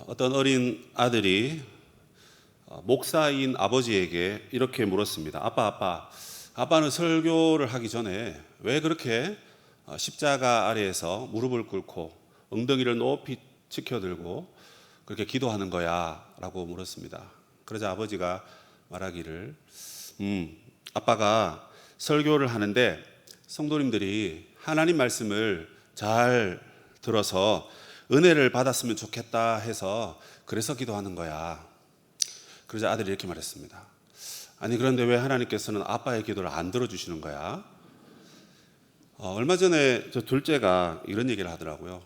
어떤 어린 아들이 목사인 아버지에게 이렇게 물었습니다. 아빠는 설교를 하기 전에 왜 그렇게 십자가 아래에서 무릎을 꿇고 엉덩이를 높이 치켜들고 그렇게 기도하는 거야? 라고 물었습니다. 그러자 아버지가 말하기를 아빠가 설교를 하는데 성도님들이 하나님 말씀을 잘 들어서 은혜를 받았으면 좋겠다 해서 그래서 기도하는 거야. 그러자 아들이 이렇게 말했습니다. 아니, 그런데 왜 하나님께서는 아빠의 기도를 안 들어주시는 거야? 얼마 전에 저 둘째가 이런 얘기를 하더라고요.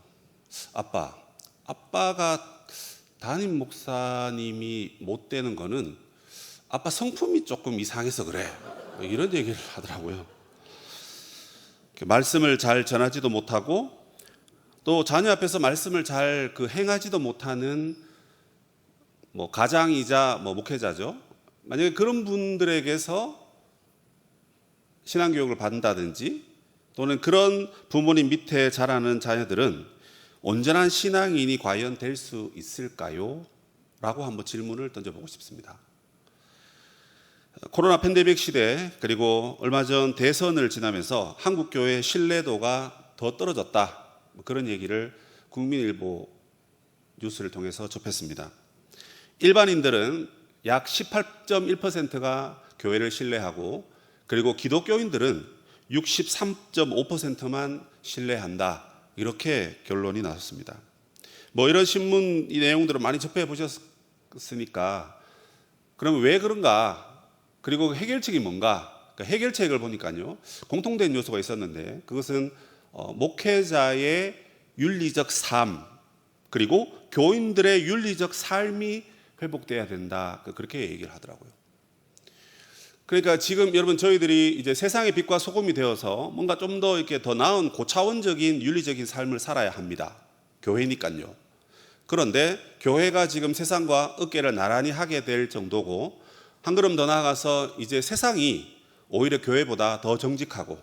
아빠가 담임 목사님이 못 되는 거는 아빠 성품이 조금 이상해서 그래. 이런 얘기를 하더라고요. 말씀을 잘 전하지도 못하고 또 자녀 앞에서 말씀을 잘 행하지도 못하는 가장이자 목회자죠. 만약에 그런 분들에게서 신앙교육을 받는다든지 또는 그런 부모님 밑에 자라는 자녀들은 온전한 신앙인이 과연 될 수 있을까요? 라고 한번 질문을 던져보고 싶습니다. 코로나 팬데믹 시대 그리고 얼마 전 대선을 지나면서 한국 교회의 신뢰도가 더 떨어졌다, 그런 얘기를 국민일보 뉴스를 통해서 접했습니다. 일반인들은 약 18.1%가 교회를 신뢰하고 그리고 기독교인들은 63.5%만 신뢰한다, 이렇게 결론이 나왔습니다. 이런 신문 이 내용들을 많이 접해 보셨으니까 그러면 왜 그런가, 그리고 해결책이 뭔가, 해결책을 보니까요 공통된 요소가 있었는데 그것은 목회자의 윤리적 삶 그리고 교인들의 윤리적 삶이 회복돼야 된다, 그렇게 얘기를 하더라고요. 그러니까 지금 여러분 저희들이 이제 세상의 빛과 소금이 되어서 뭔가 좀 더 이렇게 더 나은 고차원적인 윤리적인 삶을 살아야 합니다. 교회니까요. 그런데 교회가 지금 세상과 어깨를 나란히 하게 될 정도고 한 걸음 더 나아가서 이제 세상이 오히려 교회보다 더 정직하고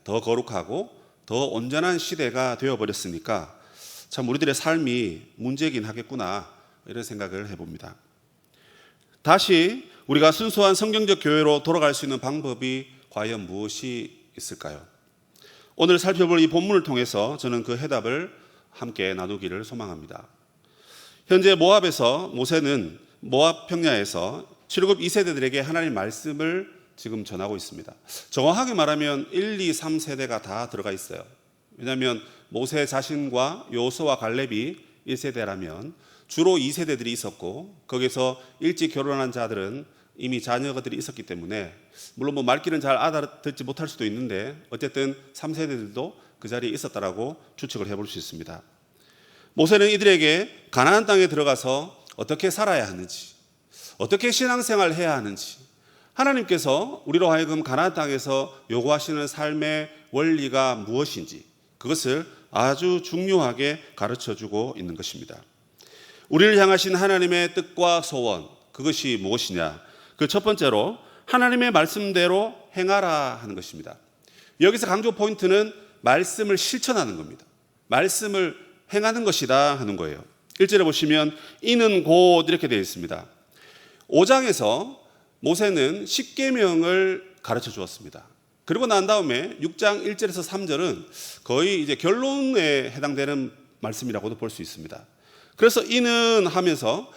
더 거룩하고 더 온전한 시대가 되어버렸으니까 참 우리들의 삶이 문제긴 하겠구나, 이런 생각을 해봅니다. 다시 우리가 순수한 성경적 교회로 돌아갈 수 있는 방법이 과연 무엇이 있을까요? 오늘 살펴볼 이 본문을 통해서 저는 그 해답을 함께 나누기를 소망합니다. 현재 모압에서 모세는 모압 평야에서 출애굽 2세대들에게 하나님의 말씀을 지금 전하고 있습니다. 정확하게 말하면 1, 2, 3세대가 다 들어가 있어요. 왜냐하면 모세 자신과 여호수아와 갈렙이 1세대라면 주로 2세대들이 있었고 거기서 일찍 결혼한 자들은 이미 자녀들이 있었기 때문에 물론 말귀는 잘 알아듣지 못할 수도 있는데 어쨌든 3세대들도 그 자리에 있었다라고 추측을 해볼 수 있습니다. 모세는 이들에게 가나안 땅에 들어가서 어떻게 살아야 하는지, 어떻게 신앙생활을 해야 하는지, 하나님께서 우리로 하여금 가나안 땅에서 요구하시는 삶의 원리가 무엇인지 그것을 아주 중요하게 가르쳐주고 있는 것입니다. 우리를 향하신 하나님의 뜻과 소원, 그것이 무엇이냐? 그 첫 번째로 하나님의 말씀대로 행하라 하는 것입니다. 여기서 강조 포인트는 말씀을 실천하는 겁니다. 말씀을 행하는 것이다 하는 거예요. 1절에 보시면 이는 곧 이렇게 되어 있습니다. 5장에서 모세는 십계명을 가르쳐 주었습니다. 그리고 난 다음에 6장 1절에서 3절은 거의 이제 결론에 해당되는 말씀이라고도 볼 수 있습니다. 그래서 이는 하면서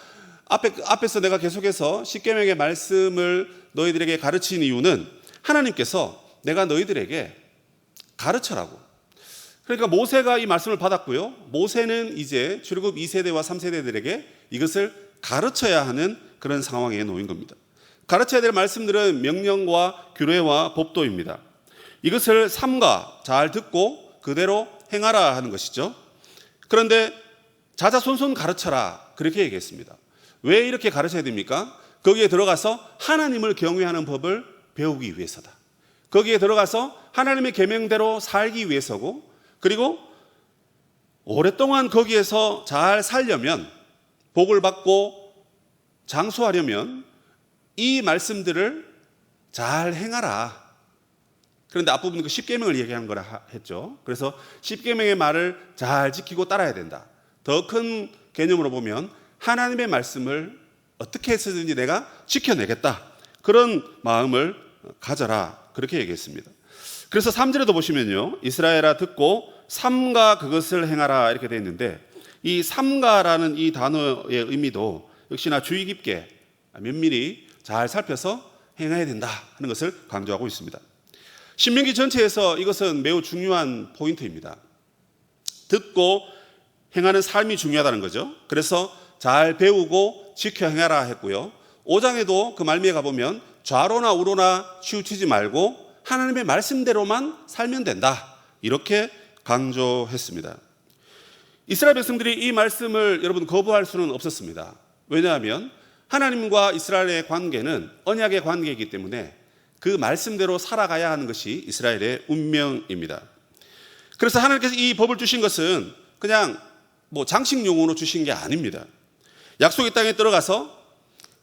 앞에서 내가 계속해서 십계명의 말씀을 너희들에게 가르친 이유는 하나님께서 내가 너희들에게 가르쳐라고. 그러니까 모세가 이 말씀을 받았고요. 모세는 이제 출애굽 2세대와 3세대들에게 이것을 가르쳐야 하는 그런 상황에 놓인 겁니다. 가르쳐야 될 말씀들은 명령과 규례와 법도입니다. 이것을 삼가 잘 듣고 그대로 행하라 하는 것이죠. 그런데 자자손손 가르쳐라, 그렇게 얘기했습니다. 왜 이렇게 가르쳐야 됩니까? 거기에 들어가서 하나님을 경외하는 법을 배우기 위해서다. 거기에 들어가서 하나님의 계명대로 살기 위해서고, 그리고 오랫동안 거기에서 잘 살려면, 복을 받고 장수하려면 이 말씀들을 잘 행하라. 그런데 앞부분은 그 십계명을 얘기하는 거라 했죠. 그래서 십계명의 말을 잘 지키고 따라야 된다. 더 큰 개념으로 보면 하나님의 말씀을 어떻게 해서든지 내가 지켜내겠다, 그런 마음을 가져라, 그렇게 얘기했습니다. 그래서 3절에도 보시면요, 이스라엘아 듣고 삼가 그것을 행하라 이렇게 되어 있는데, 이 삼가라는 이 단어의 의미도 역시나 주의 깊게 면밀히 잘 살펴서 행해야 된다 하는 것을 강조하고 있습니다. 신명기 전체에서 이것은 매우 중요한 포인트입니다. 듣고 행하는 삶이 중요하다는 거죠. 그래서 잘 배우고 지켜 행하라 했고요. 5장에도 그 말미에 가보면 좌로나 우로나 치우치지 말고 하나님의 말씀대로만 살면 된다, 이렇게 강조했습니다. 이스라엘 백성들이 이 말씀을 여러분 거부할 수는 없었습니다. 왜냐하면 하나님과 이스라엘의 관계는 언약의 관계이기 때문에 그 말씀대로 살아가야 하는 것이 이스라엘의 운명입니다. 그래서 하나님께서 이 법을 주신 것은 그냥 장식용으로 주신 게 아닙니다. 약속의 땅에 들어가서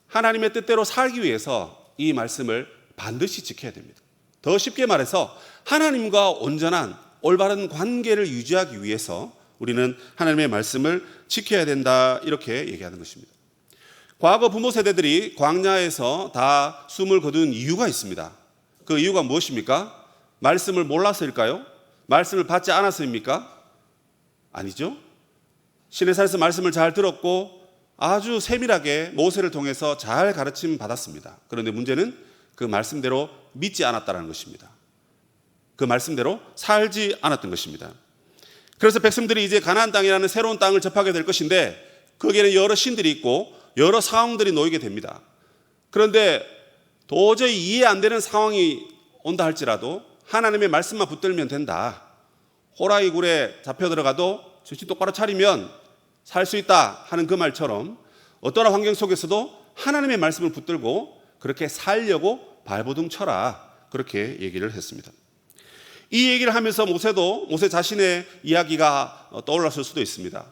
하나님의 뜻대로 살기 위해서 이 말씀을 반드시 지켜야 됩니다. 더 쉽게 말해서 하나님과 온전한 올바른 관계를 유지하기 위해서 우리는 하나님의 말씀을 지켜야 된다, 이렇게 얘기하는 것입니다. 과거 부모 세대들이 광야에서 다 숨을 거둔 이유가 있습니다. 그 이유가 무엇입니까? 말씀을 몰라서일까요? 말씀을 받지 않아서입니까? 아니죠. 시내산에서 말씀을 잘 들었고 아주 세밀하게 모세를 통해서 잘 가르침 받았습니다. 그런데 문제는 그 말씀대로 믿지 않았다는 것입니다. 그 말씀대로 살지 않았던 것입니다. 그래서 백성들이 이제 가나안 땅이라는 새로운 땅을 접하게 될 것인데, 거기에는 여러 신들이 있고 여러 상황들이 놓이게 됩니다. 그런데 도저히 이해 안 되는 상황이 온다 할지라도 하나님의 말씀만 붙들면 된다, 호랑이 굴에 잡혀 들어가도 정신 똑바로 차리면 살 수 있다 하는 그 말처럼 어떠한 환경 속에서도 하나님의 말씀을 붙들고 그렇게 살려고 발버둥 쳐라, 그렇게 얘기를 했습니다. 이 얘기를 하면서 모세 자신의 이야기가 떠올랐을 수도 있습니다.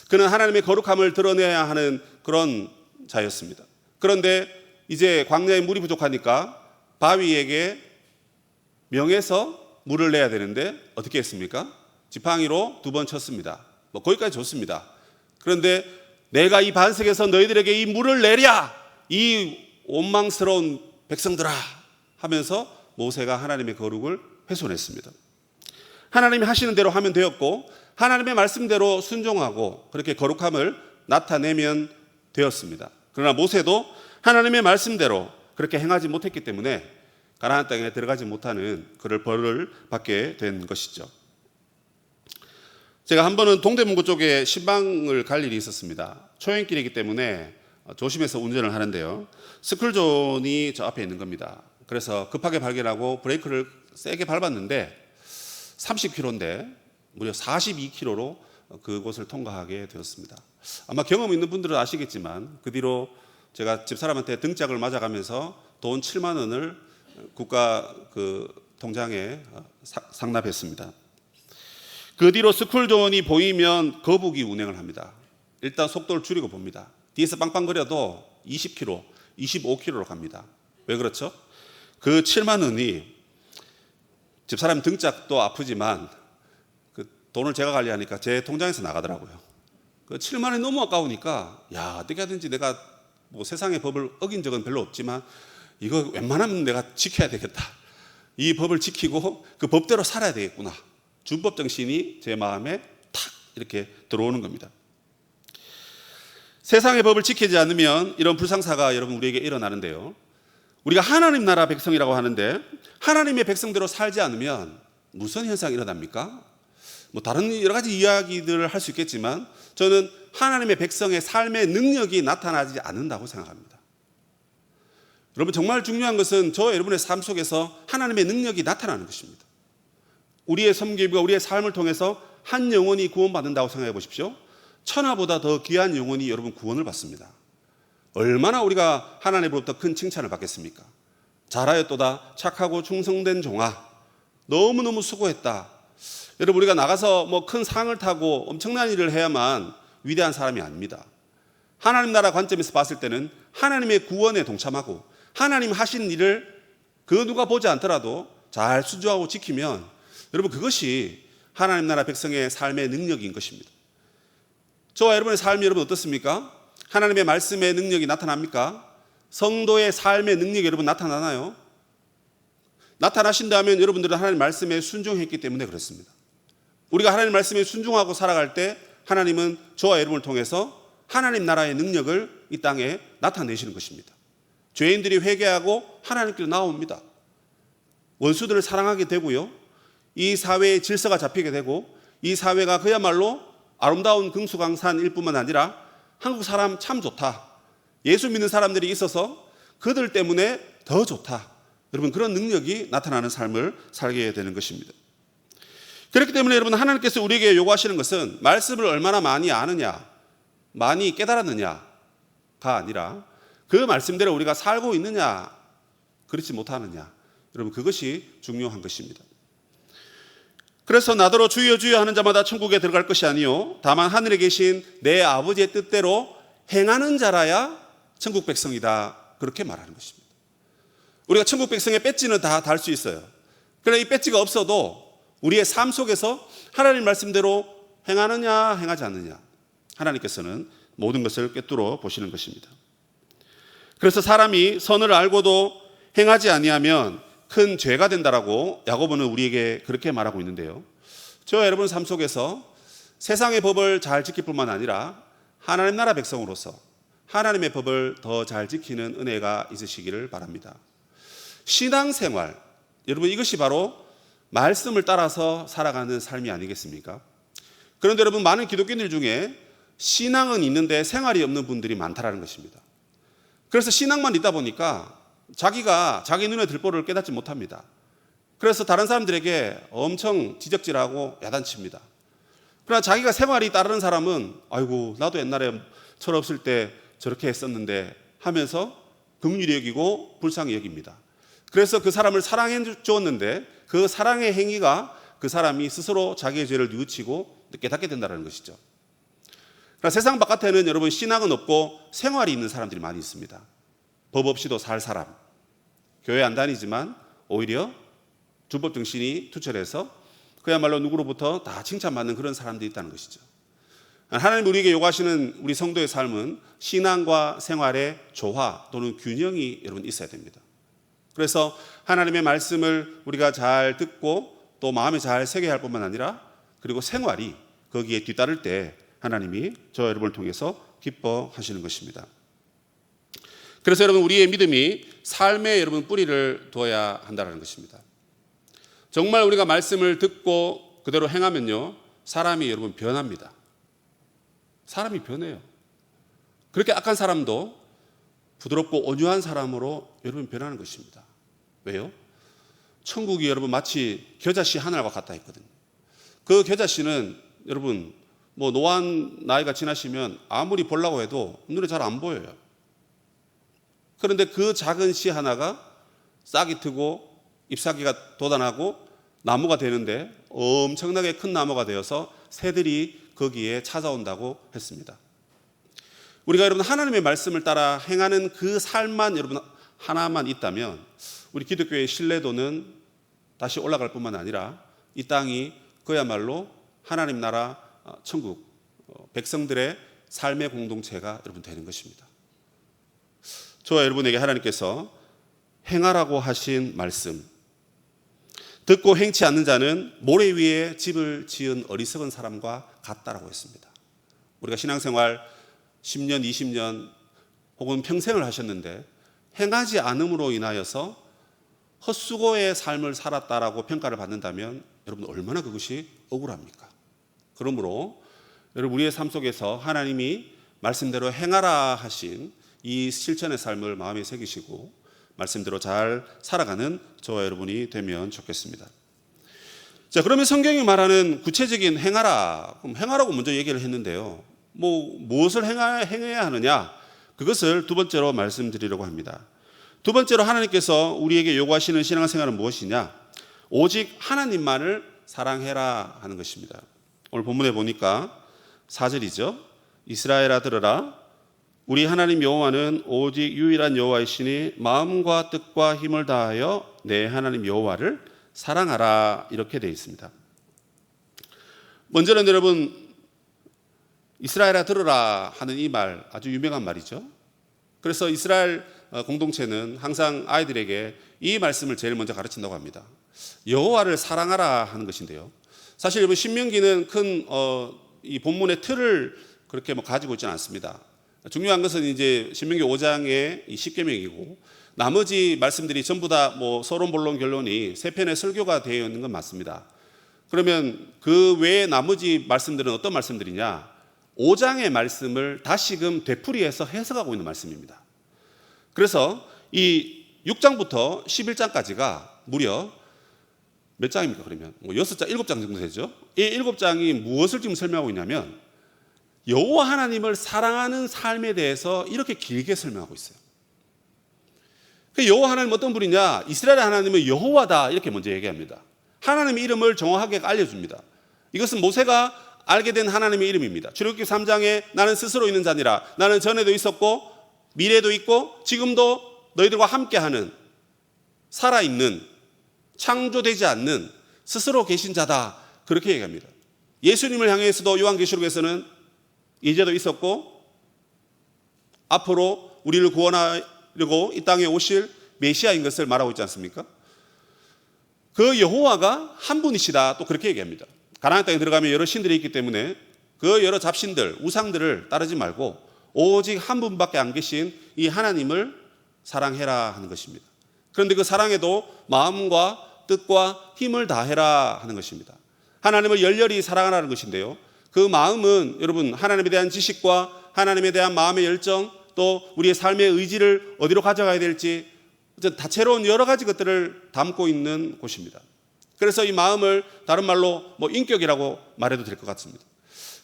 그는 하나님의 거룩함을 드러내야 하는 그런 자였습니다. 그런데 이제 광야에 물이 부족하니까 바위에게 명해서 물을 내야 되는데 어떻게 했습니까? 지팡이로 2번 쳤습니다. 거기까지 좋습니다. 그런데 내가 이 반석에서 너희들에게 이 물을 내랴, 이 원망스러운 백성들아 하면서 모세가 하나님의 거룩을 훼손했습니다. 하나님이 하시는 대로 하면 되었고 하나님의 말씀대로 순종하고 그렇게 거룩함을 나타내면 되었습니다. 그러나 모세도 하나님의 말씀대로 그렇게 행하지 못했기 때문에 가나안 땅에 들어가지 못하는 그를 벌을 받게 된 것이죠. 제가 한 번은 동대문구 쪽에 신방을 갈 일이 있었습니다. 초행길이기 때문에 조심해서 운전을 하는데요, 스쿨존이 저 앞에 있는 겁니다. 그래서 급하게 발견하고 브레이크를 세게 밟았는데 30km인데 무려 42km로 그곳을 통과하게 되었습니다. 아마 경험 있는 분들은 아시겠지만 그 뒤로 제가 집사람한테 등짝을 맞아가면서 돈 7만 원을 국가 통장에 상납했습니다. 그 뒤로 스쿨존이 보이면 거북이 운행을 합니다. 일단 속도를 줄이고 봅니다. 뒤에서 빵빵거려도 20km, 25km로 갑니다. 왜 그렇죠? 그 7만 원이 집사람 등짝도 아프지만 그 돈을 제가 관리하니까 제 통장에서 나가더라고요. 그 7만 원이 너무 아까우니까 어떻게 하든지 내가 세상의 법을 어긴 적은 별로 없지만 이거 웬만하면 내가 지켜야 되겠다. 이 법을 지키고 그 법대로 살아야 되겠구나. 준법 정신이 제 마음에 탁 이렇게 들어오는 겁니다. 세상의 법을 지키지 않으면 이런 불상사가 여러분 우리에게 일어나는데요, 우리가 하나님 나라 백성이라고 하는데 하나님의 백성대로 살지 않으면 무슨 현상이 일어납니까? 다른 여러 가지 이야기들을 할 수 있겠지만 저는 하나님의 백성의 삶의 능력이 나타나지 않는다고 생각합니다. 여러분, 정말 중요한 것은 저 여러분의 삶 속에서 하나님의 능력이 나타나는 것입니다. 우리의 섬김과 우리의 삶을 통해서 한 영혼이 구원받는다고 생각해 보십시오. 천하보다 더 귀한 영혼이 여러분 구원을 받습니다. 얼마나 우리가 하나님으로부터 큰 칭찬을 받겠습니까? 잘하였도다 착하고 충성된 종아, 너무너무 수고했다. 여러분, 우리가 나가서 큰 상을 타고 엄청난 일을 해야만 위대한 사람이 아닙니다. 하나님 나라 관점에서 봤을 때는 하나님의 구원에 동참하고 하나님 하신 일을 그 누가 보지 않더라도 잘 순종하고 지키면 여러분 그것이 하나님 나라 백성의 삶의 능력인 것입니다. 저와 여러분의 삶이 여러분 어떻습니까? 하나님의 말씀의 능력이 나타납니까? 성도의 삶의 능력이 여러분 나타나나요? 나타나신다면 여러분들은 하나님 말씀에 순종했기 때문에 그렇습니다. 우리가 하나님 말씀에 순종하고 살아갈 때 하나님은 저와 여러분을 통해서 하나님 나라의 능력을 이 땅에 나타내시는 것입니다. 죄인들이 회개하고 하나님께로 나옵니다. 원수들을 사랑하게 되고요. 이 사회의 질서가 잡히게 되고 이 사회가 그야말로 아름다운 금수강산일 뿐만 아니라 한국 사람 참 좋다. 예수 믿는 사람들이 있어서 그들 때문에 더 좋다. 여러분 그런 능력이 나타나는 삶을 살게 되는 것입니다. 그렇기 때문에 여러분 하나님께서 우리에게 요구하시는 것은 말씀을 얼마나 많이 아느냐, 많이 깨달았느냐가 아니라 그 말씀대로 우리가 살고 있느냐, 그렇지 못하느냐. 여러분 그것이 중요한 것입니다. 그래서 나더러 주여 주여 하는 자마다 천국에 들어갈 것이 아니요 다만 하늘에 계신 내 아버지의 뜻대로 행하는 자라야 천국 백성이다. 그렇게 말하는 것입니다. 우리가 천국 백성의 배지는 다 달 수 있어요. 그러나 이 배지가 없어도 우리의 삶 속에서 하나님 말씀대로 행하느냐 행하지 않느냐 하나님께서는 모든 것을 꿰뚫어 보시는 것입니다. 그래서 사람이 선을 알고도 행하지 아니하면 큰 죄가 된다라고 야고보는 우리에게 그렇게 말하고 있는데요. 저와 여러분 삶 속에서 세상의 법을 잘 지킬 뿐만 아니라 하나님 나라 백성으로서 하나님의 법을 더 잘 지키는 은혜가 있으시기를 바랍니다. 신앙생활, 여러분 이것이 바로 말씀을 따라서 살아가는 삶이 아니겠습니까? 그런데 여러분 많은 기독교인들 중에 신앙은 있는데 생활이 없는 분들이 많다라는 것입니다. 그래서 신앙만 있다 보니까 자기가 자기 눈에 들보를 깨닫지 못합니다. 그래서 다른 사람들에게 엄청 지적질하고 야단칩니다. 그러나 자기가 생활이 따르는 사람은 아이고 나도 옛날에 철없을 때 저렇게 했었는데 하면서 긍휼히 여기고 불쌍히 여깁니다. 그래서 그 사람을 사랑해 주었는데 그 사랑의 행위가 그 사람이 스스로 자기의 죄를 뉘우치고 깨닫게 된다는 것이죠. 그러나 세상 바깥에는 여러분 신앙은 없고 생활이 있는 사람들이 많이 있습니다. 법 없이도 살 사람, 교회 안 다니지만 오히려 주법 정신이 투철해서 그야말로 누구로부터 다 칭찬받는 그런 사람들이 있다는 것이죠. 하나님 우리에게 요구하시는 우리 성도의 삶은 신앙과 생활의 조화 또는 균형이 여러분 있어야 됩니다. 그래서 하나님의 말씀을 우리가 잘 듣고 또 마음에 잘 새겨야 할 뿐만 아니라 그리고 생활이 거기에 뒤따를 때 하나님이 저와 여러분을 통해서 기뻐하시는 것입니다. 그래서 여러분 우리의 믿음이 삶에 여러분 뿌리를 두어야 한다는 것입니다. 정말 우리가 말씀을 듣고 그대로 행하면요 사람이 여러분 변합니다. 사람이 변해요. 그렇게 악한 사람도 부드럽고 온유한 사람으로 여러분 변하는 것입니다. 왜요? 천국이 여러분 마치 겨자씨 하늘과 같다 했거든요. 그 겨자씨는 여러분 뭐 노안 나이가 지나시면 아무리 보려고 해도 눈에 잘 안 보여요. 그런데 그 작은 씨 하나가 싹이 트고 잎사귀가 돋아나고 나무가 되는데 엄청나게 큰 나무가 되어서 새들이 거기에 찾아온다고 했습니다. 우리가 여러분 하나님의 말씀을 따라 행하는 그 삶만 여러분 하나만 있다면 우리 기독교의 신뢰도는 다시 올라갈 뿐만 아니라 이 땅이 그야말로 하나님 나라 천국 백성들의 삶의 공동체가 여러분 되는 것입니다. 저와 여러분에게 하나님께서 행하라고 하신 말씀, 듣고 행치 않는 자는 모래 위에 집을 지은 어리석은 사람과 같다라고 했습니다. 우리가 신앙생활 10년, 20년 혹은 평생을 하셨는데 행하지 않음으로 인하여서 헛수고의 삶을 살았다라고 평가를 받는다면 여러분 얼마나 그것이 억울합니까? 그러므로 여러분 우리의 삶 속에서 하나님이 말씀대로 행하라 하신 이 실천의 삶을 마음에 새기시고 말씀대로 잘 살아가는 저와 여러분이 되면 좋겠습니다. 자, 그러면 성경이 말하는 구체적인 행하라, 그럼 행하라고 먼저 얘기를 했는데요. 무엇을 행해야 하느냐? 그것을 두 번째로 말씀드리려고 합니다. 두 번째로 하나님께서 우리에게 요구하시는 신앙생활은 무엇이냐? 오직 하나님만을 사랑해라 하는 것입니다. 오늘 본문에 보니까 4절이죠. 이스라엘아 들으라. 우리 하나님 여호와는 오직 유일한 여호와이시니 마음과 뜻과 힘을 다하여 내 하나님 여호와를 사랑하라. 이렇게 되어 있습니다. 먼저는 여러분 이스라엘아 들으라 하는 이 말 아주 유명한 말이죠. 그래서 이스라엘 공동체는 항상 아이들에게 이 말씀을 제일 먼저 가르친다고 합니다. 여호와를 사랑하라 하는 것인데요. 사실 여러분 신명기는 큰 이 본문의 틀을 그렇게 가지고 있지는 않습니다. 중요한 것은 이제 신명기 5장의 이 10계명이고 나머지 말씀들이 전부 다 서론 본론 결론이 세 편의 설교가 되어 있는 건 맞습니다. 그러면 그 외에 나머지 말씀들은 어떤 말씀들이냐? 5장의 말씀을 다시금 되풀이해서 해석하고 있는 말씀입니다. 그래서 이 6장부터 11장까지가 무려 몇 장입니까? 그러면 6장, 7장 정도 되죠. 이 7장이 무엇을 지금 설명하고 있냐면 여호와 하나님을 사랑하는 삶에 대해서 이렇게 길게 설명하고 있어요. 여호와 하나님 어떤 분이냐? 이스라엘 하나님은 여호와다 이렇게 먼저 얘기합니다. 하나님의 이름을 정확하게 알려줍니다. 이것은 모세가 알게 된 하나님의 이름입니다. 출애굽기 3장에 나는 스스로 있는 자니라. 나는 전에도 있었고 미래도 있고 지금도 너희들과 함께하는 살아있는 창조되지 않는 스스로 계신 자다. 그렇게 얘기합니다. 예수님을 향해서도 요한계시록에서는 이제도 있었고 앞으로 우리를 구원하려고 이 땅에 오실 메시아인 것을 말하고 있지 않습니까? 그 여호와가 한 분이시다. 또 그렇게 얘기합니다. 가나안 땅에 들어가면 여러 신들이 있기 때문에 그 여러 잡신들, 우상들을 따르지 말고 오직 한 분밖에 안 계신 이 하나님을 사랑해라 하는 것입니다. 그런데 그 사랑에도 마음과 뜻과 힘을 다해라 하는 것입니다. 하나님을 열렬히 사랑하라는 것인데요. 그 마음은 여러분 하나님에 대한 지식과 하나님에 대한 마음의 열정 또 우리의 삶의 의지를 어디로 가져가야 될지 다채로운 여러 가지 것들을 담고 있는 곳입니다. 그래서 이 마음을 다른 말로 인격이라고 말해도 될 것 같습니다.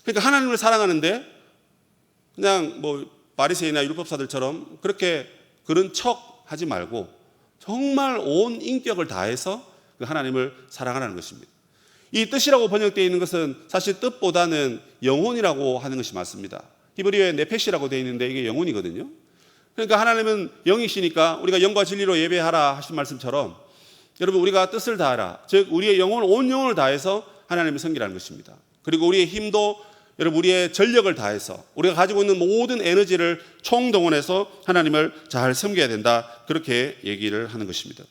그러니까 하나님을 사랑하는데 그냥 바리새인이나 율법사들처럼 그렇게 그런 척 하지 말고 정말 온 인격을 다해서 그 하나님을 사랑하라는 것입니다. 이 뜻이라고 번역되어 있는 것은 사실 뜻보다는 영혼이라고 하는 것이 맞습니다. 히브리어에 네페시라고 되어 있는데 이게 영혼이거든요. 그러니까 하나님은 영이시니까 우리가 영과 진리로 예배하라 하신 말씀처럼 여러분 우리가 뜻을 다하라. 즉 우리의 영혼 온 영혼을 다해서 하나님을 섬기라는 것입니다. 그리고 우리의 힘도 여러분 우리의 전력을 다해서 우리가 가지고 있는 모든 에너지를 총동원해서 하나님을 잘 섬겨야 된다. 그렇게 얘기를 하는 것입니다.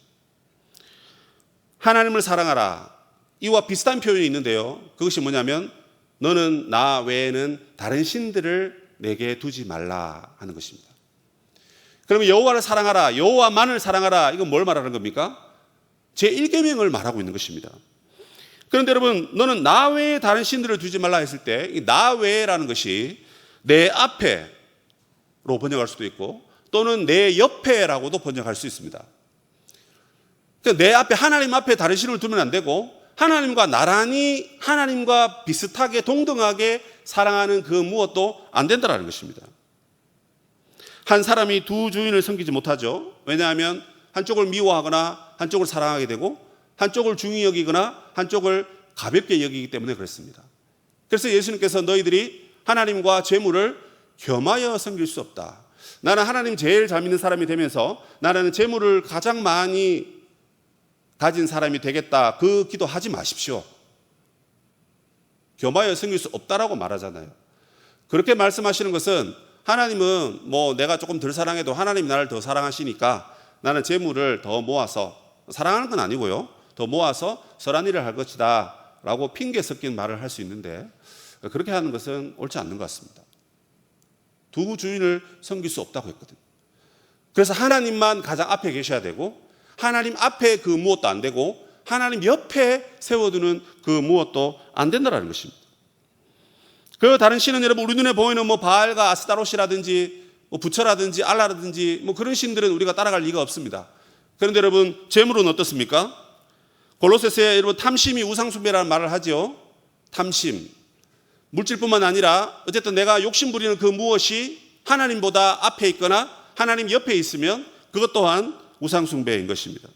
하나님을 사랑하라. 이와 비슷한 표현이 있는데요. 그것이 뭐냐면 너는 나 외에는 다른 신들을 내게 두지 말라 하는 것입니다. 그러면 여호와를 사랑하라. 여호와만을 사랑하라. 이건 뭘 말하는 겁니까? 제1계명을 말하고 있는 것입니다. 그런데 여러분 너는 나 외에 다른 신들을 두지 말라 했을 때 이 나 외라는 것이 내 앞에로 번역할 수도 있고 또는 내 옆에라고도 번역할 수 있습니다. 그러니까 내 앞에 하나님 앞에 다른 신을 두면 안 되고 하나님과 나란히 하나님과 비슷하게 동등하게 사랑하는 그 무엇도 안 된다는 것입니다. 한 사람이 두 주인을 섬기지 못하죠. 왜냐하면 한쪽을 미워하거나 한쪽을 사랑하게 되고 한쪽을 중히 여기거나 한쪽을 가볍게 여기기 때문에 그렇습니다. 그래서 예수님께서 너희들이 하나님과 재물을 겸하여 섬길 수 없다. 나는 하나님 제일 잘 믿는 사람이 되면서 나는 재물을 가장 많이 가진 사람이 되겠다. 그 기도하지 마십시오. 겸하여 섬길 수 없다라고 말하잖아요. 그렇게 말씀하시는 것은 하나님은 내가 조금 덜 사랑해도 하나님이 나를 더 사랑하시니까 나는 재물을 더 모아서 사랑하는 건 아니고요. 더 모아서 선한 일을 할 것이다 라고 핑계 섞인 말을 할 수 있는데 그렇게 하는 것은 옳지 않는 것 같습니다. 두 주인을 섬길 수 없다고 했거든요. 그래서 하나님만 가장 앞에 계셔야 되고 하나님 앞에 그 무엇도 안 되고 하나님 옆에 세워두는 그 무엇도 안 된다는 것입니다. 그 다른 신은 여러분 우리 눈에 보이는 바알과 아스타롯이라든지 부처라든지 알라라든지 그런 신들은 우리가 따라갈 리가 없습니다. 그런데 여러분 재물은 어떻습니까? 골로새서에 여러분 탐심이 우상숭배라는 말을 하죠. 탐심. 물질뿐만 아니라 어쨌든 내가 욕심 부리는 그 무엇이 하나님보다 앞에 있거나 하나님 옆에 있으면 그것 또한 우상숭배인 것입니다.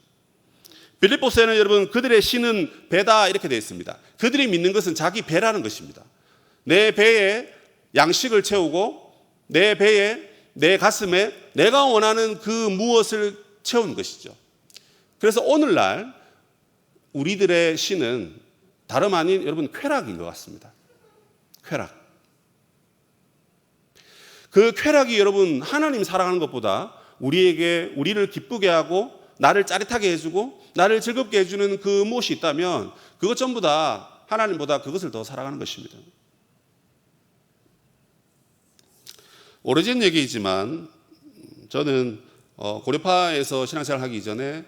빌립보서에는 여러분 그들의 신은 배다 이렇게 되어 있습니다. 그들이 믿는 것은 자기 배라는 것입니다. 내 배에 양식을 채우고 내 배에 내 가슴에 내가 원하는 그 무엇을 채우는 것이죠. 그래서 오늘날 우리들의 신은 다름 아닌 여러분 쾌락인 것 같습니다. 쾌락. 그 쾌락이 여러분 하나님 사랑하는 것보다 우리를 기쁘게 하고 나를 짜릿하게 해주고 나를 즐겁게 해주는 그 무엇이 있다면 그것 전부 다 하나님보다 그것을 더 사랑하는 것입니다. 오래전 얘기이지만 저는 고려파에서 신앙생활 하기 이전에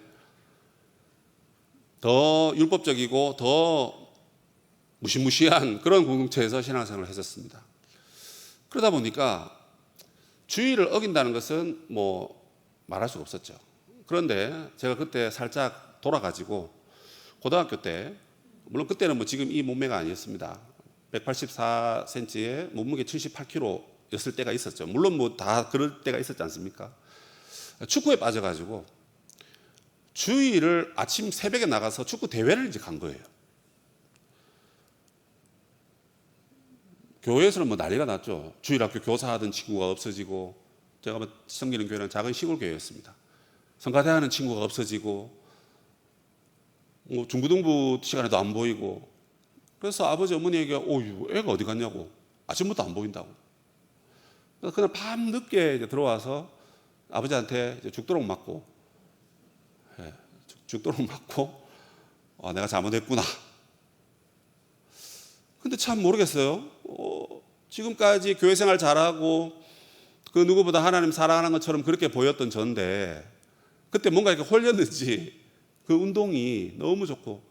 더 율법적이고 더 무시무시한 그런 공동체에서 신앙생활을 했었습니다. 그러다 보니까 주의를 어긴다는 것은 뭐 말할 수가 없었죠. 그런데 제가 그때 살짝 돌아가지고 고등학교 때, 물론 그때는 뭐 지금 이 몸매가 아니었습니다. 184cm에 몸무게 78kg였을 때가 있었죠. 물론 뭐 다 그럴 때가 있었지 않습니까? 축구에 빠져가지고 주일을 아침 새벽에 나가서 축구 대회를 이제 간 거예요. 교회에서는 뭐 난리가 났죠. 주일학교 교사하던 친구가 없어지고, 제가 섬기는 교회는 작은 시골 교회였습니다. 성가대하는 친구가 없어지고, 뭐 중고등부 시간에도 안 보이고, 그래서 아버지 어머니에게 애가 어디 갔냐고, 아침부터 안 보인다고. 그래서 그날 밤 늦게 이제 들어와서 아버지한테 이제 죽도록 맞고, 내가 잘못했구나. 근데 참 모르겠어요. 지금까지 교회 생활 잘하고 그 누구보다 하나님 사랑하는 것처럼 그렇게 보였던 저인데 그때 뭔가 이렇게 홀렸는지 그 운동이 너무 좋고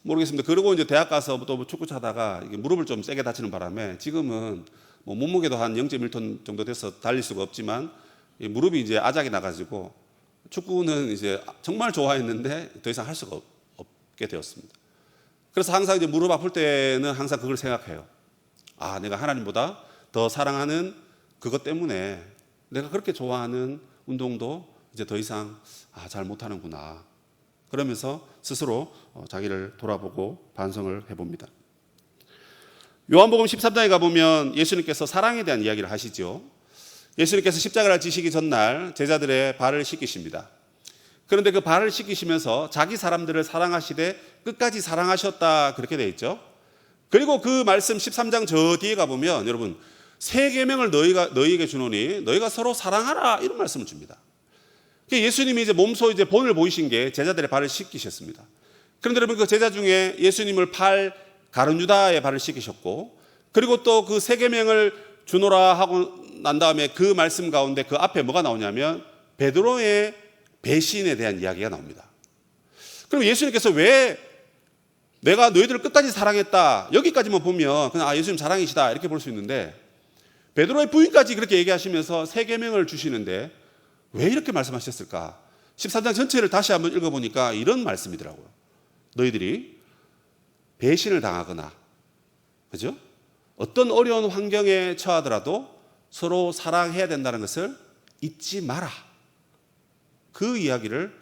모르겠습니다. 그리고 이제 대학 가서 또 축구 차다가 이게 무릎을 좀 세게 다치는 바람에 지금은 뭐 몸무게도 한 0.1톤 정도 돼서 달릴 수가 없지만 무릎이 이제 아작이 나가지고 축구는 이제 정말 좋아했는데 더 이상 할 수가 없게 되었습니다. 그래서 항상 이제 무릎 아플 때는 항상 그걸 생각해요. 내가 하나님보다 더 사랑하는 그것 때문에 내가 그렇게 좋아하는 운동도 이제 더 이상 잘 못하는구나. 그러면서 스스로 자기를 돌아보고 반성을 해봅니다. 요한복음 13장에 가보면 예수님께서 사랑에 대한 이야기를 하시죠. 예수님께서 십자가를 지시기 전날 제자들의 발을 씻기십니다. 그런데 그 발을 씻기시면서 자기 사람들을 사랑하시되 끝까지 사랑하셨다 그렇게 되어 있죠. 그리고 그 말씀 13장 저 뒤에 가보면 여러분 새 계명을 너희에게 주노니 너희가 서로 사랑하라 이런 말씀을 줍니다. 예수님이 이제 몸소 이제 본을 보이신 게 제자들의 발을 씻기셨습니다. 그런데 여러분 그 제자 중에 예수님을 가룟 유다의 발을 씻기셨고 그리고 또 그 새 계명을 주노라 하고 난 다음에 그 말씀 가운데 그 앞에 뭐가 나오냐면 베드로의 배신에 대한 이야기가 나옵니다. 그럼 예수님께서 왜 내가 너희들을 끝까지 사랑했다 여기까지만 보면 그냥 예수님 사랑이시다 이렇게 볼 수 있는데 베드로의 부인까지 그렇게 얘기하시면서 새 계명을 주시는데 왜 이렇게 말씀하셨을까? 13장 전체를 다시 한번 읽어보니까 이런 말씀이더라고요. 너희들이 배신을 당하거나 그죠? 어떤 어려운 환경에 처하더라도 서로 사랑해야 된다는 것을 잊지 마라. 그 이야기를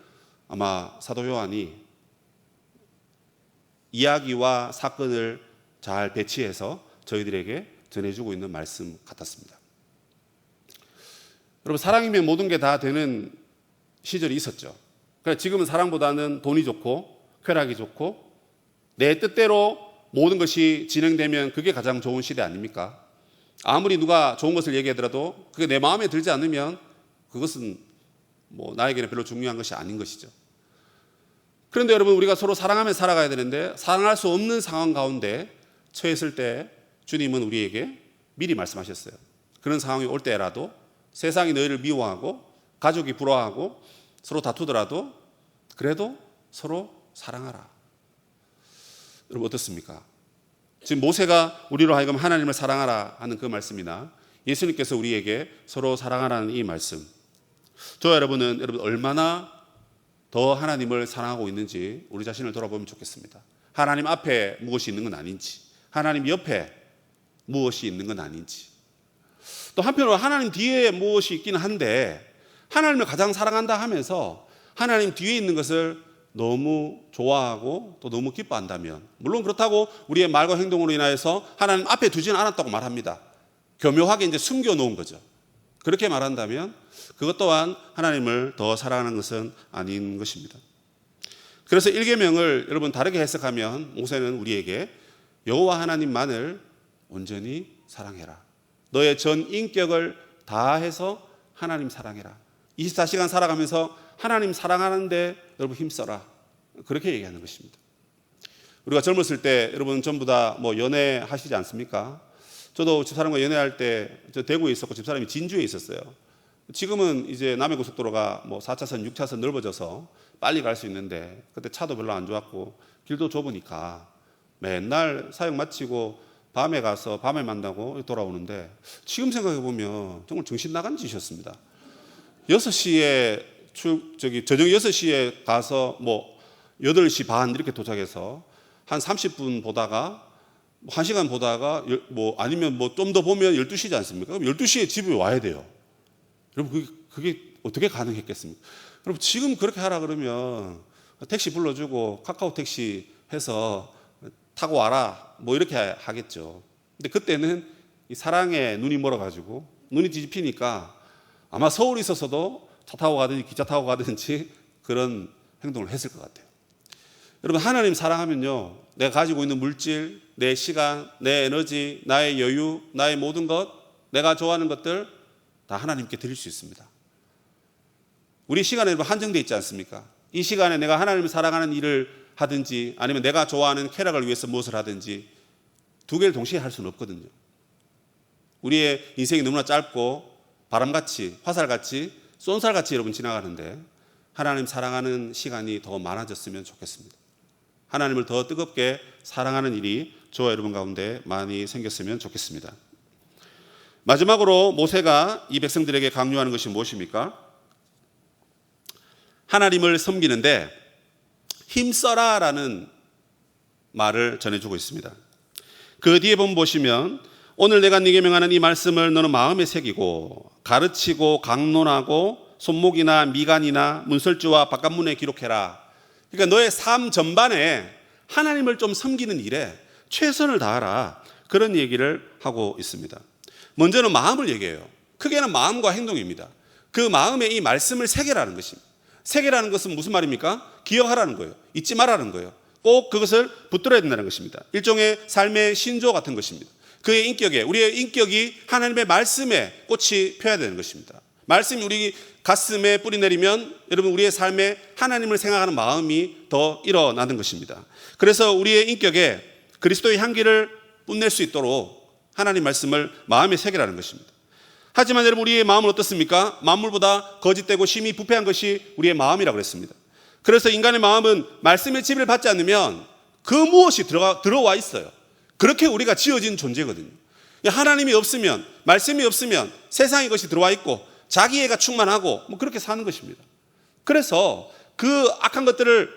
아마 사도 요한이 이야기와 사건을 잘 배치해서 저희들에게 전해주고 있는 말씀 같았습니다. 여러분 사랑이면 모든 게 다 되는 시절이 있었죠. 그러니까 지금은 사랑보다는 돈이 좋고 쾌락이 좋고 내 뜻대로 모든 것이 진행되면 그게 가장 좋은 시대 아닙니까? 아무리 누가 좋은 것을 얘기하더라도 그게 내 마음에 들지 않으면 그것은 뭐 나에게는 별로 중요한 것이 아닌 것이죠. 그런데 여러분 우리가 서로 사랑하며 살아가야 되는데 사랑할 수 없는 상황 가운데 처했을 때 주님은 우리에게 미리 말씀하셨어요. 그런 상황이 올 때라도 세상이 너희를 미워하고 가족이 부러워하고 서로 다투더라도 그래도 서로 사랑하라. 여러분 어떻습니까? 지금 모세가 우리로 하여금 하나님을 사랑하라 하는 그 말씀이나 예수님께서 우리에게 서로 사랑하라는 이 말씀, 저와 여러분 얼마나 더 하나님을 사랑하고 있는지 우리 자신을 돌아보면 좋겠습니다. 하나님 앞에 무엇이 있는 건 아닌지, 하나님 옆에 무엇이 있는 건 아닌지, 또 한편으로 하나님 뒤에 무엇이 있긴 한데 하나님을 가장 사랑한다 하면서 하나님 뒤에 있는 것을 너무 좋아하고 또 너무 기뻐한다면, 물론 그렇다고 우리의 말과 행동으로 인하여서 하나님 앞에 두지는 않았다고 말합니다. 교묘하게 이제 숨겨놓은 거죠. 그렇게 말한다면 그것 또한 하나님을 더 사랑하는 것은 아닌 것입니다. 그래서 1계명을 여러분 다르게 해석하면 모세는 우리에게 여호와 하나님만을 온전히 사랑해라. 너의 전 인격을 다해서 하나님 사랑해라. 24시간 살아가면서 하나님 사랑하는데 여러분 힘써라. 그렇게 얘기하는 것입니다. 우리가 젊었을 때 여러분 전부 다 뭐 연애하시지 않습니까? 저도 집사람과 연애할 때 저 대구에 있었고 집사람이 진주에 있었어요. 지금은 이제 남해고속도로가 뭐 4차선, 6차선 넓어져서 빨리 갈 수 있는데 그때 차도 별로 안 좋았고 길도 좁으니까 맨날 사역 마치고 밤에 가서 밤에 만나고 돌아오는데 지금 생각해 보면 정말 정신 나간 짓이었습니다. 6시에 저녁 6시에 가서 뭐 8시 반 이렇게 도착해서 한 30분 보다가 1시간 보다가 뭐 아니면 뭐 좀 더 보면 12시지 않습니까? 그럼 12시에 집에 와야 돼요. 여러분 그게 어떻게 가능했겠습니까? 여러분 지금 그렇게 하라 그러면 택시 불러주고 카카오 택시 해서 타고 와라 뭐 이렇게 하겠죠. 근데 그때는 이 사랑에 눈이 멀어가지고 눈이 뒤집히니까 아마 서울에 있어서도 차 타고 가든지 기차 타고 가든지 그런 행동을 했을 것 같아요. 여러분 하나님 사랑하면요, 내가 가지고 있는 물질, 내 시간, 내 에너지, 나의 여유, 나의 모든 것, 내가 좋아하는 것들 다 하나님께 드릴 수 있습니다. 우리 시간에 한정되어 있지 않습니까? 이 시간에 내가 하나님을 사랑하는 일을 하든지 아니면 내가 좋아하는 쾌락을 위해서 무엇을 하든지 두 개를 동시에 할 수는 없거든요. 우리의 인생이 너무나 짧고 바람같이 화살같이 쏜살같이 여러분 지나가는데 하나님 사랑하는 시간이 더 많아졌으면 좋겠습니다. 하나님을 더 뜨겁게 사랑하는 일이 저와 여러분 가운데 많이 생겼으면 좋겠습니다. 마지막으로 모세가 이 백성들에게 강요하는 것이 무엇입니까? 하나님을 섬기는데 힘써라라는 말을 전해주고 있습니다. 그 뒤에 보시면 오늘 내가 네게 명하는 이 말씀을 너는 마음에 새기고 가르치고 강론하고 손목이나 미간이나 문설주와 바깥문에 기록해라. 그러니까 너의 삶 전반에 하나님을 좀 섬기는 일에 최선을 다하라. 그런 얘기를 하고 있습니다. 먼저는 마음을 얘기해요. 크게는 마음과 행동입니다. 그 마음에 이 말씀을 새기라는 것입니다. 새기라는 것은 무슨 말입니까? 기억하라는 거예요. 잊지 말라는 거예요. 꼭 그것을 붙들어야 된다는 것입니다. 일종의 삶의 신조 같은 것입니다. 그의 인격에, 우리의 인격이 하나님의 말씀에 꽃이 펴야 되는 것입니다. 말씀이 우리 가슴에 뿌리 내리면 여러분 우리의 삶에 하나님을 생각하는 마음이 더 일어나는 것입니다. 그래서 우리의 인격에 그리스도의 향기를 뽐낼 수 있도록 하나님 말씀을 마음에 새기라는 것입니다. 하지만 여러분 우리의 마음은 어떻습니까? 만물보다 거짓되고 심히 부패한 것이 우리의 마음이라고 그랬습니다. 그래서 인간의 마음은 말씀의 지배를 받지 않으면 그 무엇이 들어와 있어요. 그렇게 우리가 지어진 존재거든요. 하나님이 없으면, 말씀이 없으면 세상의 것이 들어와 있고 자기애가 충만하고 뭐 그렇게 사는 것입니다. 그래서 그 악한 것들을,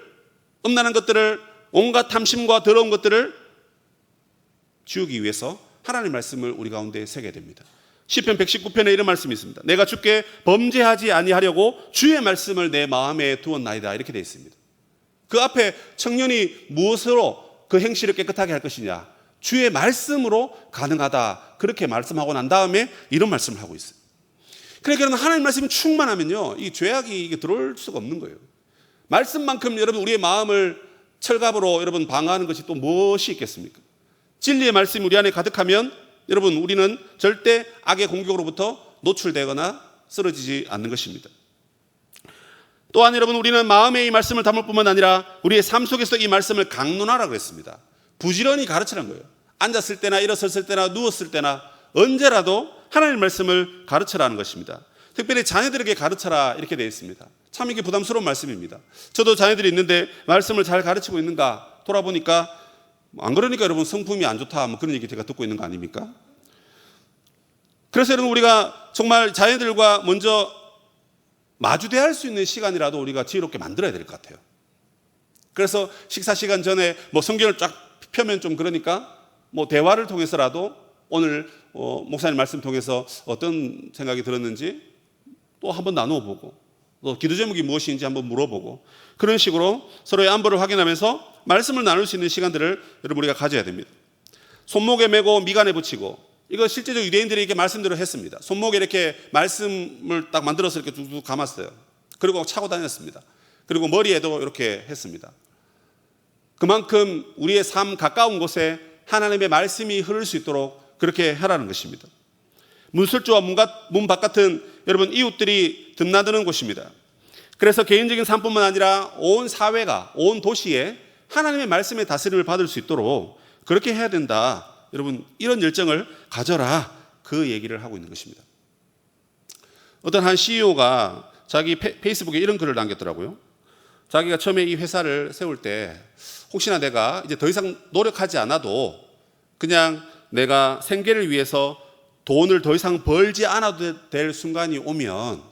음란한 것들을, 온갖 탐심과 더러운 것들을 지우기 위해서 하나님 말씀을 우리 가운데 새게 됩니다. 시편 119편에 이런 말씀이 있습니다. 내가 주께 범죄하지 아니하려고 주의 말씀을 내 마음에 두었나이다. 이렇게 되어 있습니다. 그 앞에 청년이 무엇으로 그 행실을 깨끗하게 할 것이냐? 주의 말씀으로 가능하다. 그렇게 말씀하고 난 다음에 이런 말씀을 하고 있어요. 그러니까 하나님 말씀이 충만하면요, 이 죄악이 이게 들어올 수가 없는 거예요. 말씀만큼 여러분 우리의 마음을 철갑으로 여러분 방어하는 것이 또 무엇이 있겠습니까? 진리의 말씀이 우리 안에 가득하면 여러분 우리는 절대 악의 공격으로부터 노출되거나 쓰러지지 않는 것입니다. 또한 여러분 우리는 마음에 이 말씀을 담을 뿐만 아니라 우리의 삶 속에서 이 말씀을 강론하라고 했습니다. 부지런히 가르치는 거예요. 앉았을 때나 일어섰을 때나 누웠을 때나 언제라도 하나님의 말씀을 가르쳐라는 것입니다. 특별히 자녀들에게 가르쳐라 이렇게 되어 있습니다. 참 이게 부담스러운 말씀입니다. 저도 자녀들이 있는데 말씀을 잘 가르치고 있는가 돌아보니까 안 그러니까 여러분 성품이 안 좋다 뭐 그런 얘기 제가 듣고 있는 거 아닙니까? 그래서 여러분 우리가 정말 자녀들과 먼저 마주대할 수 있는 시간이라도 우리가 지혜롭게 만들어야 될 것 같아요. 그래서 식사 시간 전에 뭐 성경을 쫙 펴면 좀 그러니까 뭐 대화를 통해서라도 오늘 목사님 말씀 통해서 어떤 생각이 들었는지 또 한번 나누어 보고 또 기도 제목이 무엇인지 한번 물어보고 그런 식으로 서로의 안부를 확인하면서 말씀을 나눌 수 있는 시간들을 여러분 우리가 가져야 됩니다. 손목에 메고 미간에 붙이고 이거 실제로 유대인들이 이렇게 말씀대로 했습니다. 손목에 이렇게 말씀을 딱 만들어서 이렇게 뚝뚝 감았어요. 그리고 차고 다녔습니다. 그리고 머리에도 이렇게 했습니다. 그만큼 우리의 삶 가까운 곳에 하나님의 말씀이 흐를 수 있도록 그렇게 하라는 것입니다. 문술조와 문 바깥은 여러분 이웃들이 드나드는 곳입니다. 그래서 개인적인 삶뿐만 아니라 온 사회가, 온 도시에 하나님의 말씀의 다스림을 받을 수 있도록 그렇게 해야 된다. 여러분 이런 열정을 가져라. 그 얘기를 하고 있는 것입니다. 어떤 한 CEO가 자기 페이스북에 이런 글을 남겼더라고요. 자기가 처음에 이 회사를 세울 때 혹시나 내가 이제 더 이상 노력하지 않아도 그냥 내가 생계를 위해서 돈을 더 이상 벌지 않아도 될 순간이 오면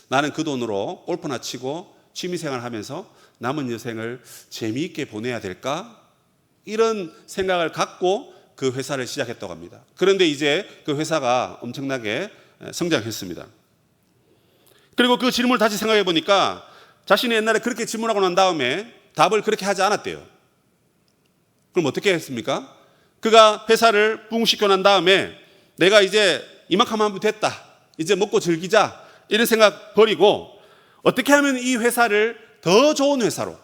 나는 그 돈으로 골프나 치고 취미생활 하면서 남은 여생을 재미있게 보내야 될까? 이런 생각을 갖고 그 회사를 시작했다고 합니다. 그런데 이제 그 회사가 엄청나게 성장했습니다. 그리고 그 질문을 다시 생각해 보니까 자신이 옛날에 그렇게 질문하고 난 다음에 답을 그렇게 하지 않았대요. 그럼 어떻게 했습니까? 그가 회사를 붕 시켜 난 다음에 내가 이제 이만큼 하면 됐다. 이제 먹고 즐기자. 이런 생각 버리고 어떻게 하면 이 회사를 더 좋은 회사로,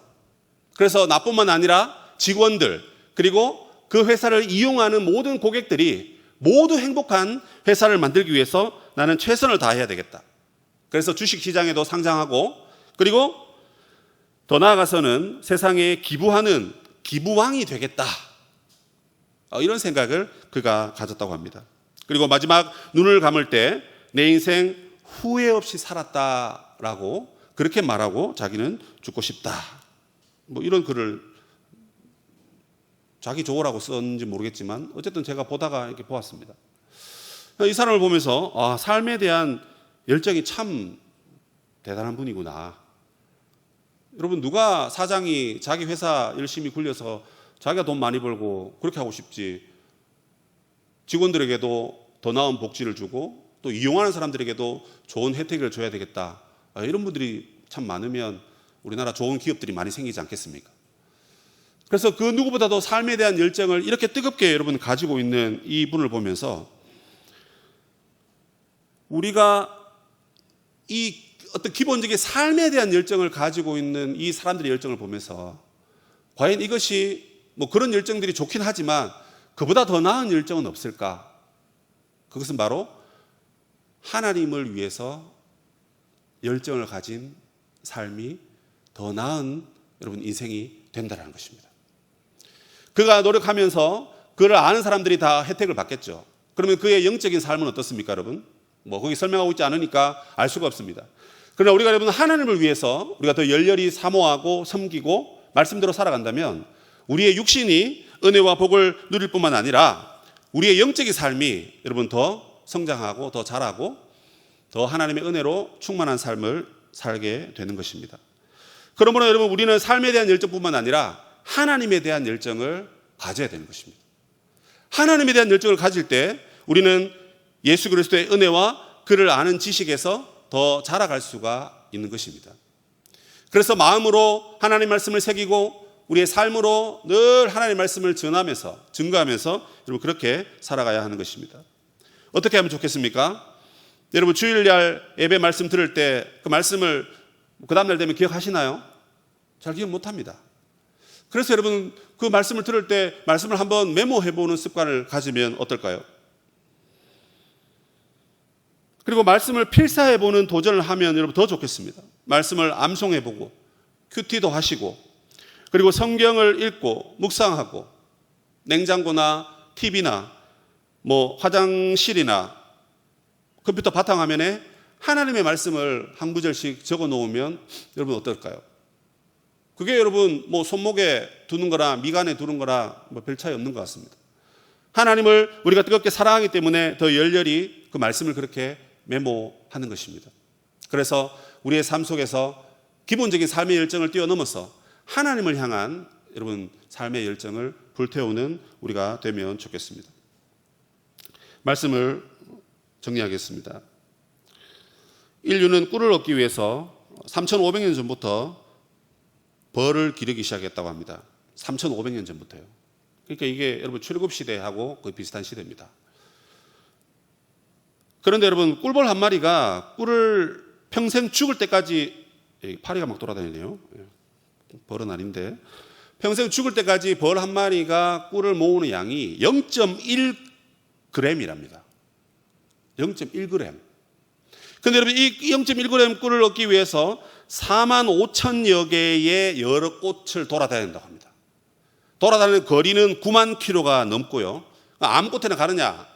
그래서 나뿐만 아니라 직원들 그리고 그 회사를 이용하는 모든 고객들이 모두 행복한 회사를 만들기 위해서 나는 최선을 다해야 되겠다. 그래서 주식시장에도 상장하고 그리고 더 나아가서는 세상에 기부하는 기부왕이 되겠다. 이런 생각을 그가 가졌다고 합니다. 그리고 마지막 눈을 감을 때 내 인생 후회 없이 살았다라고 그렇게 말하고 자기는 죽고 싶다. 뭐 이런 글을 자기 좋으라고 썼는지 모르겠지만 어쨌든 제가 보다가 이렇게 보았습니다. 이 사람을 보면서 삶에 대한 열정이 참 대단한 분이구나. 여러분 누가 사장이 자기 회사 열심히 굴려서 자기가 돈 많이 벌고 그렇게 하고 싶지, 직원들에게도 더 나은 복지를 주고 또 이용하는 사람들에게도 좋은 혜택을 줘야 되겠다. 이런 분들이 참 많으면 우리나라 좋은 기업들이 많이 생기지 않겠습니까? 그래서 그 누구보다도 삶에 대한 열정을 이렇게 뜨겁게 여러분 가지고 있는 이 분을 보면서 우리가 이 어떤 기본적인 삶에 대한 열정을 가지고 있는 이 사람들의 열정을 보면서 과연 이것이 뭐 그런 열정들이 좋긴 하지만 그보다 더 나은 열정은 없을까? 그것은 바로 하나님을 위해서 열정을 가진 삶이 더 나은 여러분 인생이 된다는 것입니다. 그가 노력하면서 그를 아는 사람들이 다 혜택을 받겠죠. 그러면 그의 영적인 삶은 어떻습니까, 여러분? 뭐 거기 설명하고 있지 않으니까 알 수가 없습니다. 그러나 우리가 여러분 하나님을 위해서 우리가 더 열렬히 사모하고 섬기고 말씀대로 살아간다면 우리의 육신이 은혜와 복을 누릴 뿐만 아니라 우리의 영적인 삶이 여러분 더 성장하고 더 자라고 더 하나님의 은혜로 충만한 삶을 살게 되는 것입니다. 그러므로 여러분 우리는 삶에 대한 열정뿐만 아니라 하나님에 대한 열정을 가져야 되는 것입니다. 하나님에 대한 열정을 가질 때 우리는 예수 그리스도의 은혜와 그를 아는 지식에서 더 자라갈 수가 있는 것입니다. 그래서 마음으로 하나님 말씀을 새기고 우리의 삶으로 늘 하나님 말씀을 전하면서 증거하면서 여러분 그렇게 살아가야 하는 것입니다. 어떻게 하면 좋겠습니까? 여러분 주일날 예배 말씀 들을 때 그 말씀을 그 다음날 되면 기억하시나요? 잘 기억 못합니다. 그래서 여러분 그 말씀을 들을 때 말씀을 한번 메모해보는 습관을 가지면 어떨까요? 그리고 말씀을 필사해보는 도전을 하면 여러분 더 좋겠습니다. 말씀을 암송해보고 큐티도 하시고 그리고 성경을 읽고 묵상하고 냉장고나 TV나 뭐 화장실이나 컴퓨터 바탕화면에 하나님의 말씀을 한 구절씩 적어 놓으면 여러분 어떨까요? 그게 여러분 뭐 손목에 두는 거나 미간에 두는 거나 뭐 별 차이 없는 것 같습니다. 하나님을 우리가 뜨겁게 사랑하기 때문에 더 열렬히 그 말씀을 그렇게 메모하는 것입니다. 그래서 우리의 삶 속에서 기본적인 삶의 열정을 뛰어넘어서 하나님을 향한 여러분 삶의 열정을 불태우는 우리가 되면 좋겠습니다. 말씀을 정리하겠습니다. 인류는 꿀을 얻기 위해서 3,500년 전부터 벌을 기르기 시작했다고 합니다. 3,500년 전부터요. 그러니까 이게 여러분 출애굽 시대하고 거의 비슷한 시대입니다. 그런데 여러분 꿀벌 한 마리가 꿀을 평생 죽을 때까지, 파리가 막 돌아다니네요. 벌은 아닌데 평생 죽을 때까지 벌 한 마리가 꿀을 모으는 양이 0.1g이랍니다. 0.1g. 그런데 여러분 이 0.1g 꿀을 얻기 위해서 45,000여 개의 여러 꽃을 돌아다닌다고 합니다. 돌아다니는 거리는 9만 킬로가 넘고요. 아무 꽃에나 가느냐?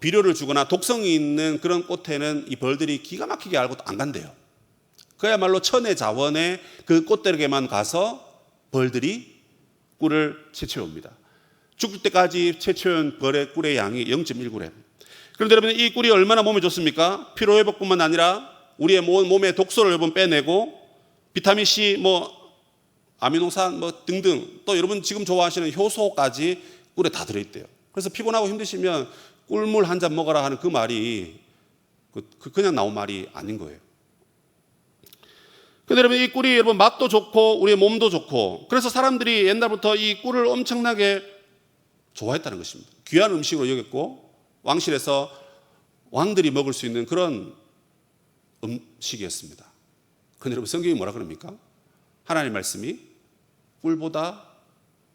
비료를 주거나 독성이 있는 그런 꽃에는 이 벌들이 기가 막히게 알고도 안 간대요. 그야말로 천의 자원에 그 꽃들에게만 가서 벌들이 꿀을 채취해옵니다. 죽을 때까지 채취한 벌의 꿀의 양이 0.1g. 그런데 여러분 이 꿀이 얼마나 몸에 좋습니까? 피로회복뿐만 아니라 우리의 몸의 독소를 여러분 빼내고 비타민 C, 아미노산 등등 또 여러분 지금 좋아하시는 효소까지 꿀에 다 들어있대요. 그래서 피곤하고 힘드시면 꿀물 한 잔 먹어라 하는 그 말이 그냥 나온 말이 아닌 거예요. 근데 여러분 이 꿀이 여러분 맛도 좋고 우리의 몸도 좋고 그래서 사람들이 옛날부터 이 꿀을 엄청나게 좋아했다는 것입니다. 귀한 음식으로 여겼고 왕실에서 왕들이 먹을 수 있는 그런 음식이었습니다. 그런데 여러분 성경이 뭐라 그럽니까? 하나님 말씀이 꿀보다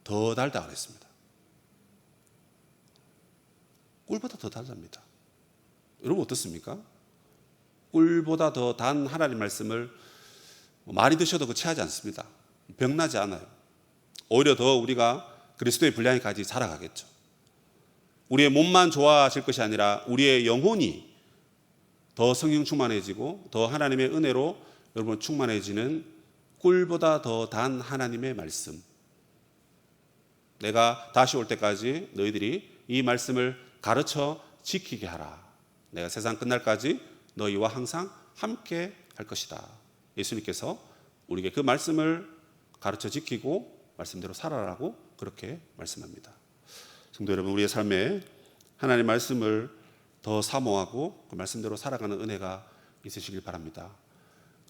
더 달다고 했습니다. 꿀보다 더 달답니다. 여러분 어떻습니까? 꿀보다 더 단 하나님 말씀을 많이 드셔도 체하지 않습니다. 병나지 않아요. 오히려 더 우리가 그리스도의 분량에까지 자라가겠죠. 우리의 몸만 좋아질 것이 아니라 우리의 영혼이 더 성령 충만해지고 더 하나님의 은혜로 여러분 충만해지는 꿀보다 더 단 하나님의 말씀. 내가 다시 올 때까지 너희들이 이 말씀을 가르쳐 지키게 하라. 내가 세상 끝날까지 너희와 항상 함께 할 것이다. 예수님께서 우리에게 그 말씀을 가르쳐 지키고 말씀대로 살아라고 그렇게 말씀합니다. 성도 여러분, 우리의 삶에 하나님의 말씀을 더 사모하고 그 말씀대로 살아가는 은혜가 있으시길 바랍니다.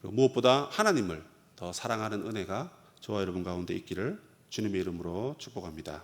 그리고 무엇보다 하나님을 더 사랑하는 은혜가 저와 여러분 가운데 있기를 주님의 이름으로 축복합니다.